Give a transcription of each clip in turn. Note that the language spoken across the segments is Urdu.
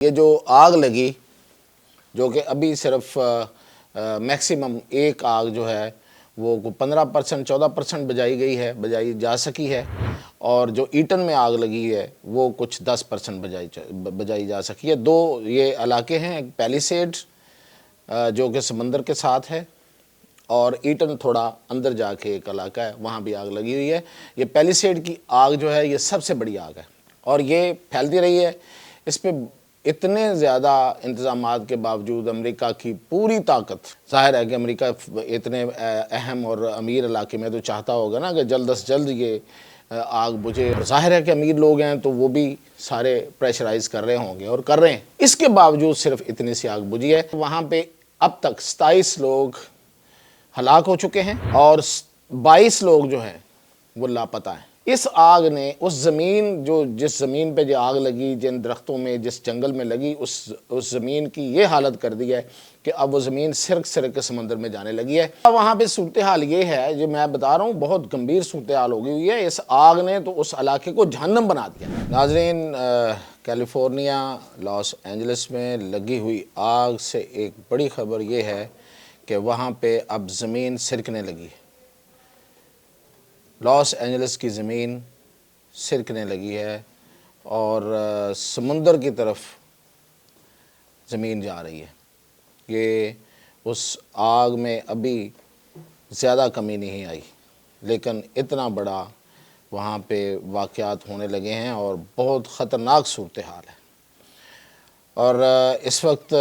یہ جو آگ لگی جو کہ ابھی صرف میکسیمم ایک آگ جو ہے وہ 15% 14% بجائی جا سکی ہے، اور جو ایٹن میں آگ لگی ہے وہ کچھ 10% بجائی جا سکی ہے۔ دو یہ علاقے ہیں، ایک پیلیسیڈ جو کہ سمندر کے ساتھ ہے، اور ایٹن تھوڑا اندر جا کے ایک علاقہ ہے، وہاں بھی آگ لگی ہوئی ہے۔ یہ پیلیسیڈ کی آگ جو ہے یہ سب سے بڑی آگ ہے اور یہ پھیلتی رہی ہے۔ اس پہ اتنے زیادہ انتظامات کے باوجود امریکہ کی پوری طاقت، ظاہر ہے کہ امریکہ اتنے اہم اور امیر علاقے میں تو چاہتا ہوگا نا کہ جلد از جلد یہ آگ بجھے، اور ظاہر ہے کہ امیر لوگ ہیں تو وہ بھی سارے پریشرائز کر رہے ہوں گے اور کر رہے ہیں۔ اس کے باوجود صرف اتنی سی آگ بجھی ہے۔ وہاں پہ اب تک 27 لوگ ہلاک ہو چکے ہیں اور 22 لوگ جو ہیں وہ لاپتہ ہیں۔ اس آگ نے اس زمین جس زمین پہ جو آگ لگی، جن درختوں میں، جس جنگل میں لگی، اس زمین کی یہ حالت کر دی ہے کہ اب وہ زمین سرک کے سمندر میں جانے لگی ہے۔ وہاں پہ صورتحال یہ ہے جو میں بتا رہا ہوں، بہت گمبھیر صورتحال ہو گئی ہوئی ہے۔ اس آگ نے تو اس علاقے کو جہنم بنا دیا۔ ناظرین، کیلیفورنیا لاس اینجلس میں لگی ہوئی آگ سے ایک بڑی خبر یہ ہے کہ وہاں پہ اب زمین سرکنے لگی ہے۔ لاس اینجلس کی زمین سرکنے لگی ہے اور سمندر کی طرف زمین جا رہی ہے۔ یہ اس آگ میں ابھی زیادہ کمی نہیں آئی، لیکن اتنا بڑا وہاں پہ واقعات ہونے لگے ہیں اور بہت خطرناک صورتحال ہے۔ اور اس وقت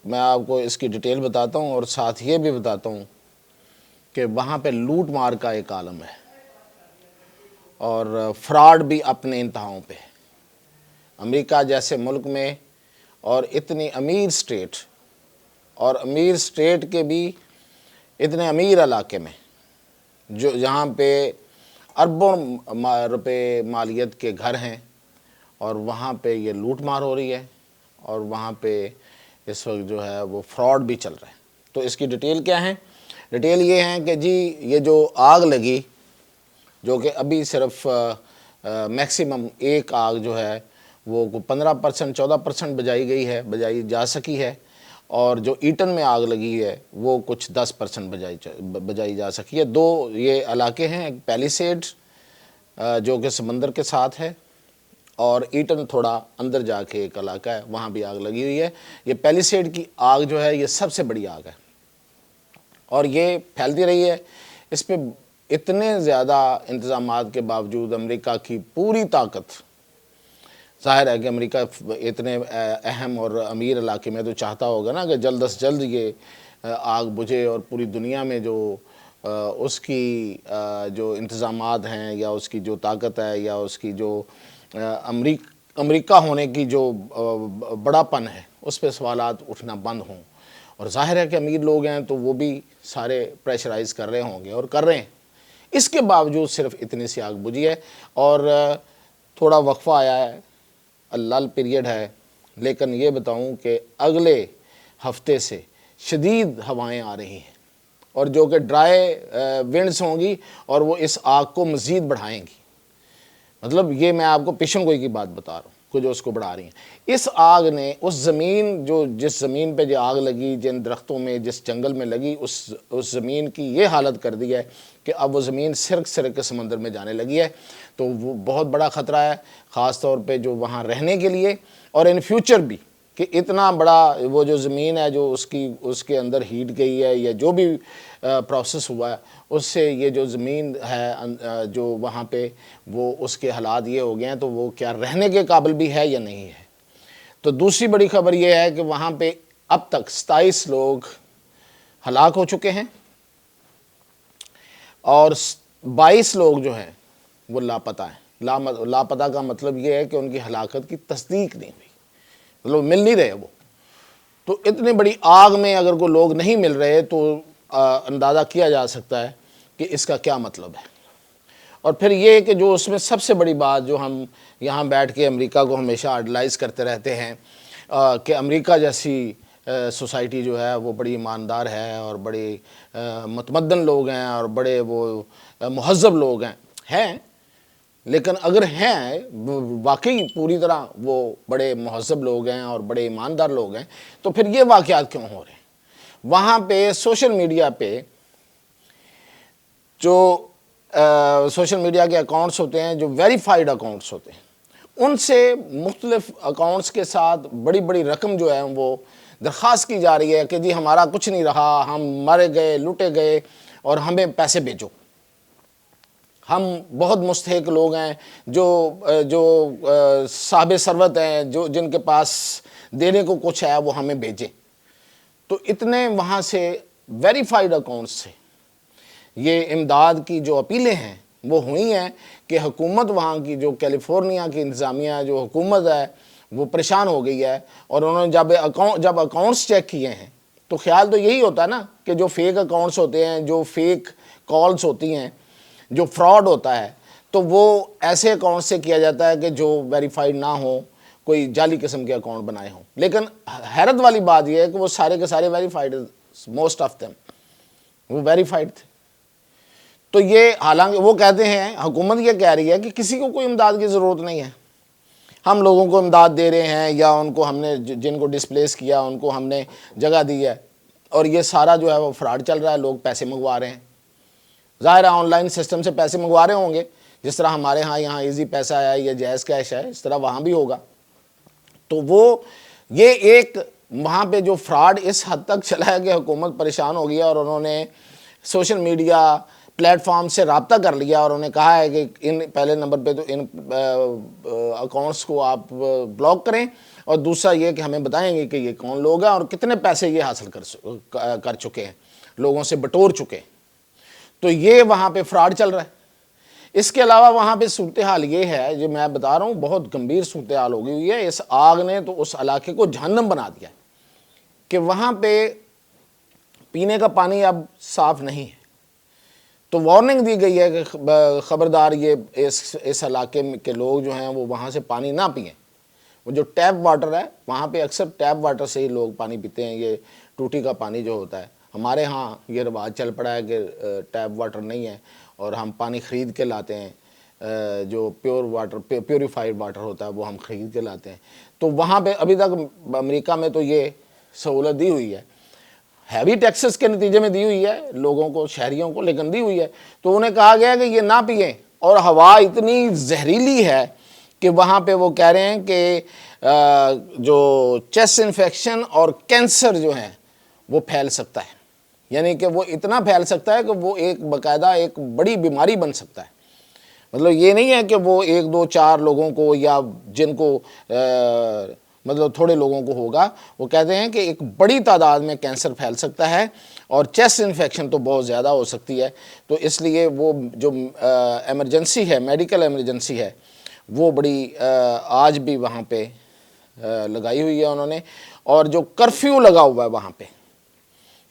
میں آپ کو اس کی ڈیٹیل بتاتا ہوں اور ساتھ یہ بھی بتاتا ہوں کہ وہاں پہ لوٹ مار کا ایک عالم ہے اور فراڈ بھی اپنے انتہاؤں پہ۔ امریکہ جیسے ملک میں اور اتنی امیر سٹیٹ، اور امیر سٹیٹ کے بھی اتنے امیر علاقے میں جہاں پہ اربوں روپے مالیت کے گھر ہیں، اور وہاں پہ یہ لوٹ مار ہو رہی ہے اور وہاں پہ اس وقت جو ہے وہ فراڈ بھی چل رہا ہے۔ تو اس کی ڈیٹیل کیا ہے؟ ڈیٹیل یہ ہے کہ جی یہ جو آگ لگی جو کہ ابھی صرف میکسیمم ایک آگ جو ہے وہ 15% 14% بجائی جا سکی ہے، اور جو ایٹن میں آگ لگی ہے وہ کچھ 10% بجائی جا سکی ہے۔ دو یہ علاقے ہیں، ایک پیلیسیڈ جو کہ سمندر کے ساتھ ہے، اور ایٹن تھوڑا اندر جا کے ایک علاقہ ہے، وہاں بھی آگ لگی ہوئی ہے۔ یہ پیلیسیڈ کی آگ جو ہے یہ سب سے بڑی آگ ہے اور یہ پھیلتی رہی ہے۔ اس پہ اتنے زیادہ انتظامات کے باوجود امریکہ کی پوری طاقت، ظاہر ہے کہ امریکہ اتنے اہم اور امیر علاقے میں تو چاہتا ہوگا نا کہ جلد از جلد یہ آگ بجھے، اور پوری دنیا میں جو اس کی جو انتظامات ہیں یا اس کی جو طاقت ہے یا اس کی جو امریکہ ہونے کی جو بڑا پن ہے، اس پہ سوالات اٹھنا بند ہوں۔ اور ظاہر ہے کہ امیر لوگ ہیں تو وہ بھی سارے پریشرائز کر رہے ہوں گے اور کر رہے ہیں۔ اس کے باوجود صرف اتنی سی آگ بجھی ہے اور تھوڑا وقفہ آیا ہے، لل پیریڈ ہے، لیکن یہ بتاؤں کہ اگلے ہفتے سے شدید ہوائیں آ رہی ہیں اور جو کہ ڈرائی ونڈز ہوں گی اور وہ اس آگ کو مزید بڑھائیں گی۔ مطلب یہ میں آپ کو پیشن گوئی کی بات بتا رہا ہوں کہ جو اس کو بڑھا رہی ہیں۔ اس آگ نے اس زمین جس زمین پہ جو آگ لگی، جن درختوں میں، جس جنگل میں لگی، اس زمین کی یہ حالت کر دی ہے کہ اب وہ زمین سرک کے سمندر میں جانے لگی ہے۔ تو وہ بہت بڑا خطرہ ہے، خاص طور پہ جو وہاں رہنے کے لیے، اور ان فیوچر بھی، کہ اتنا بڑا وہ جو زمین ہے جو اس کے اندر ہیٹ گئی ہے یا جو بھی پروسیس ہوا ہے، اس سے یہ جو زمین ہے جو وہاں پہ وہ اس کے حالات یہ ہو گئے ہیں، تو وہ کیا رہنے کے قابل بھی ہے یا نہیں ہے۔ تو دوسری بڑی خبر یہ ہے کہ وہاں پہ اب تک 27 لوگ ہلاک ہو چکے ہیں اور 22 لوگ جو ہیں وہ لاپتہ ہیں۔ لاپتہ کا مطلب یہ ہے کہ ان کی ہلاکت کی تصدیق نہیں ہوئی، مطلب مل نہیں رہے وہ۔ تو اتنی بڑی آگ میں اگر کوئی لوگ نہیں مل رہے تو اندازہ کیا جا سکتا ہے کہ اس کا کیا مطلب ہے۔ اور پھر یہ کہ جو اس میں سب سے بڑی بات جو ہم یہاں بیٹھ کے امریکہ کو ہمیشہ آئیڈلائز کرتے رہتے ہیں کہ امریکہ جیسی سوسائٹی جو ہے وہ بڑی ایماندار ہے اور بڑے متمدن لوگ ہیں اور بڑے وہ مہذب لوگ ہیں، لیکن اگر ہیں واقعی پوری طرح وہ بڑے مہذب لوگ ہیں اور بڑے ایماندار لوگ ہیں تو پھر یہ واقعات کیوں ہو رہے ہیں؟ وہاں پہ سوشل میڈیا پہ جو سوشل میڈیا کے اکاؤنٹس ہوتے ہیں، جو ویریفائڈ اکاؤنٹس ہوتے ہیں، ان سے مختلف اکاؤنٹس کے ساتھ بڑی بڑی رقم جو ہے وہ درخواست کی جا رہی ہے کہ جی ہمارا کچھ نہیں رہا، ہم مارے گئے، لوٹے گئے اور ہمیں پیسے بھیجو، ہم بہت مستحق لوگ ہیں، جو صاحب ثروت ہیں، جن کے پاس دینے کو کچھ ہے وہ ہمیں بھیجیں۔ تو اتنے وہاں سے ویریفائڈ اکاؤنٹس سے یہ امداد کی جو اپیلیں ہیں وہ ہوئی ہیں کہ حکومت وہاں کی جو کیلیفورنیا کی انتظامیہ جو حکومت ہے وہ پریشان ہو گئی ہے، اور انہوں نے جب اکاؤنٹس چیک کیے ہیں تو خیال تو یہی ہوتا ہے نا کہ جو فیک اکاؤنٹس ہوتے ہیں، جو فیک کالز ہوتی ہیں، جو فراڈ ہوتا ہے، تو وہ ایسے اکاؤنٹ سے کیا جاتا ہے کہ جو ویریفائڈ نہ ہوں، کوئی جعلی قسم کے اکاؤنٹ بنائے ہوں۔ لیکن حیرت والی بات یہ ہے کہ وہ سارے کے سارے ویریفائڈ، موسٹ آف دیم وہ ویریفائڈ تھے۔ تو یہ حالانکہ وہ کہتے ہیں، حکومت یہ کہہ رہی ہے کہ کسی کو کوئی امداد کی ضرورت نہیں ہے، ہم لوگوں کو امداد دے رہے ہیں، یا ان کو ہم نے جن کو ڈسپلیس کیا ان کو ہم نے جگہ دی ہے، اور یہ سارا جو ہے وہ فراڈ چل رہا ہے، لوگ پیسے منگوا رہے ہیں۔ ظاہر ہے آن لائن سسٹم سے پیسے منگوا رہے ہوں گے، جس طرح ہمارے ہاں یہاں ایزی پیسہ ہے یا جائز کیش ہے، اس طرح وہاں بھی ہوگا۔ تو وہ یہ ایک وہاں پہ جو فراڈ اس حد تک چلا ہے کہ حکومت پریشان ہو گیا، اور انہوں نے سوشل میڈیا پلیٹ فارم سے رابطہ کر لیا، اور انہوں نے کہا ہے کہ پہلے نمبر پہ تو ان اکاؤنٹس کو آپ بلاک کریں، اور دوسرا یہ کہ ہمیں بتائیں گے کہ یہ کون لوگ ہیں اور کتنے پیسے یہ حاصل کر چکے ہیں، لوگوں سے بٹور چکے ہیں۔ تو یہ وہاں پہ فراڈ چل رہا ہے۔ اس کے علاوہ وہاں پہ صورتحال یہ ہے، جو میں بتا رہا ہوں، بہت گمبھیر صورتحال ہو گئی ہوئی ہے۔ اس آگ نے تو اس علاقے کو جہنم بنا دیا ہے کہ وہاں پہ پینے کا پانی اب صاف نہیں ہے۔ تو وارننگ دی گئی ہے کہ خبردار یہ اس علاقے کے لوگ جو ہیں وہ وہاں سے پانی نہ پئیں۔ وہ جو ٹیپ واٹر ہے وہاں پہ اکثر ٹیپ واٹر سے ہی لوگ پانی پیتے ہیں، یہ ٹوٹی کا پانی جو ہوتا ہے۔ ہمارے ہاں یہ رواج چل پڑا ہے کہ ٹیپ واٹر نہیں ہے اور ہم پانی خرید کے لاتے ہیں، جو پیور واٹر، پیوریفائڈ واٹر ہوتا ہے وہ ہم خرید کے لاتے ہیں۔ تو وہاں پہ ابھی تک امریکہ میں تو یہ سہولت دی ہوئی ہے، ہیوی ٹیکسز کے نتیجے میں دی ہوئی ہے لوگوں کو، شہریوں کو، لیکن دی ہوئی ہے۔ تو انہیں کہا گیا کہ یہ نہ پئیں، اور ہوا اتنی زہریلی ہے کہ وہاں پہ وہ کہہ رہے ہیں کہ جو چیسٹ انفیکشن اور کینسر جو ہیں وہ پھیل سکتا ہے، یعنی کہ وہ اتنا پھیل سکتا ہے کہ وہ ایک باقاعدہ ایک بڑی بیماری بن سکتا ہے۔ مطلب یہ نہیں ہے کہ وہ ایک دو چار لوگوں کو یا جن کو مطلب تھوڑے لوگوں کو ہوگا، وہ کہتے ہیں کہ ایک بڑی تعداد میں کینسر پھیل سکتا ہے، اور چیسٹ انفیکشن تو بہت زیادہ ہو سکتی ہے۔ تو اس لیے وہ جو ایمرجنسی ہے، میڈیکل ایمرجنسی ہے، وہ بڑی آج بھی وہاں پہ لگائی ہوئی ہے انہوں نے۔ اور جو کرفیو لگا ہوا ہے وہاں پہ،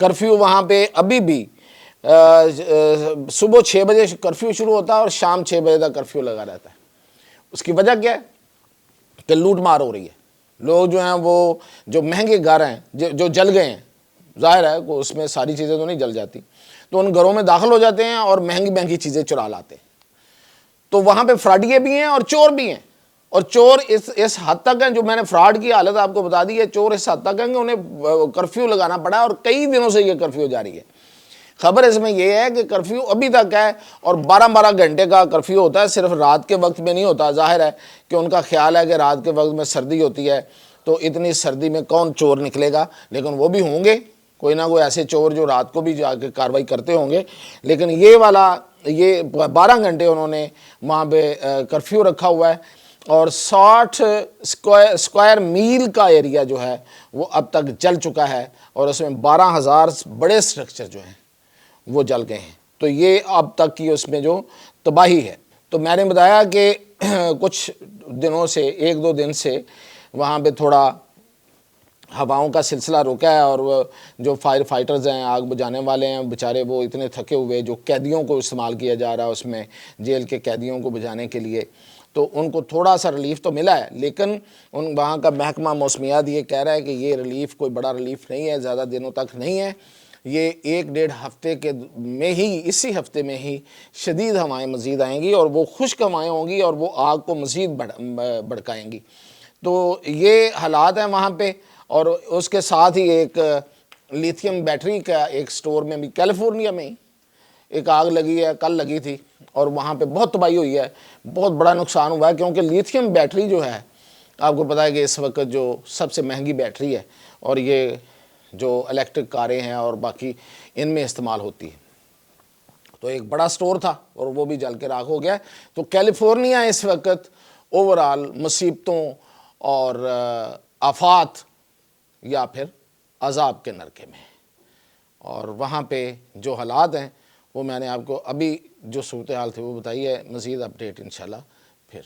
کرفیو وہاں پہ ابھی بھی صبح 6 بجے کرفیو شروع ہوتا ہے اور شام 6 بجے تک کرفیو لگا رہتا ہے۔ اس کی وجہ کیا ہے کہ لوٹ مار ہو رہی ہے۔ لوگ جو ہیں وہ جو مہنگے گھر ہیں جو جل گئے ہیں، ظاہر ہے کہ اس میں ساری چیزیں تو نہیں جل جاتی، تو ان گھروں میں داخل ہو جاتے ہیں اور مہنگی مہنگی چیزیں چرا لاتے ہیں۔ تو وہاں پہ فراڈیے بھی ہیں اور چور بھی ہیں، اور چور اس حد تک ہیں، جو میں نے فراڈ کی حالت آپ کو بتا دی ہے، چور اس حد تک ہیں کہ انہیں کرفیو لگانا پڑا ہے، اور کئی دنوں سے یہ کرفیو جاری ہے۔ خبر اس میں یہ ہے کہ کرفیو ابھی تک ہے، اور 12 گھنٹے کا کرفیو ہوتا ہے، صرف رات کے وقت میں نہیں ہوتا۔ ظاہر ہے کہ ان کا خیال ہے کہ رات کے وقت میں سردی ہوتی ہے، تو اتنی سردی میں کون چور نکلے گا، لیکن وہ بھی ہوں گے کوئی نہ کوئی ایسے چور جو رات کو بھی جا کے کارروائی کرتے ہوں گے۔ لیکن یہ 12 گھنٹے انہوں نے وہاں پہ کرفیو رکھا ہوا ہے، اور 60 اسکوائر میل کا ایریا جو ہے وہ اب تک جل چکا ہے، اور اس میں 12,000 بڑے سٹرکچر جو ہیں وہ جل گئے ہیں۔ تو یہ اب تک کی اس میں جو تباہی ہے۔ تو میں نے بتایا کہ کچھ دنوں سے، 1-2 دن سے وہاں پہ تھوڑا ہواؤں کا سلسلہ رکا ہے، اور وہ جو فائر فائٹرز ہیں، آگ بجھانے والے ہیں، بیچارے وہ اتنے تھکے ہوئے، جو قیدیوں کو استعمال کیا جا رہا ہے اس میں، جیل کے قیدیوں کو بجھانے کے لیے، تو ان کو تھوڑا سا ریلیف تو ملا ہے، لیکن وہاں کا محکمہ موسمیات یہ کہہ رہا ہے کہ یہ ریلیف کوئی بڑا ریلیف نہیں ہے، زیادہ دنوں تک نہیں ہے، یہ 1-1.5 ہفتے کے میں ہی، اسی ہفتے میں ہی شدید ہوائیں مزید آئیں گی اور وہ خشک ہوائیں ہوں گی اور وہ آگ کو مزید بھڑکائیں گی۔ تو یہ حالات ہیں وہاں پہ، اور اس کے ساتھ ہی ایک لیتھیم بیٹری کا ایک سٹور میں بھی کیلیفورنیا میں ہی ایک آگ لگی ہے، کل لگی تھی، اور وہاں پہ بہت تباہی ہوئی ہے، بہت بڑا نقصان ہوا ہے، کیونکہ لیتھیم بیٹری جو ہے آپ کو پتہ ہے کہ اس وقت جو سب سے مہنگی بیٹری ہے، اور یہ جو الیکٹرک کاریں ہیں اور باقی ان میں استعمال ہوتی ہے۔ تو ایک بڑا سٹور تھا اور وہ بھی جل کے راکھ ہو گیا ہے۔ تو کیلیفورنیا اس وقت اوورال مصیبتوں اور آفات یا پھر عذاب کے نرکے میں ہے، اور وہاں پہ جو حالات ہیں وہ میں نے آپ کو ابھی جو صورتحال تھی وہ بتائی ہے۔ مزید اپڈیٹ انشاءاللہ پھر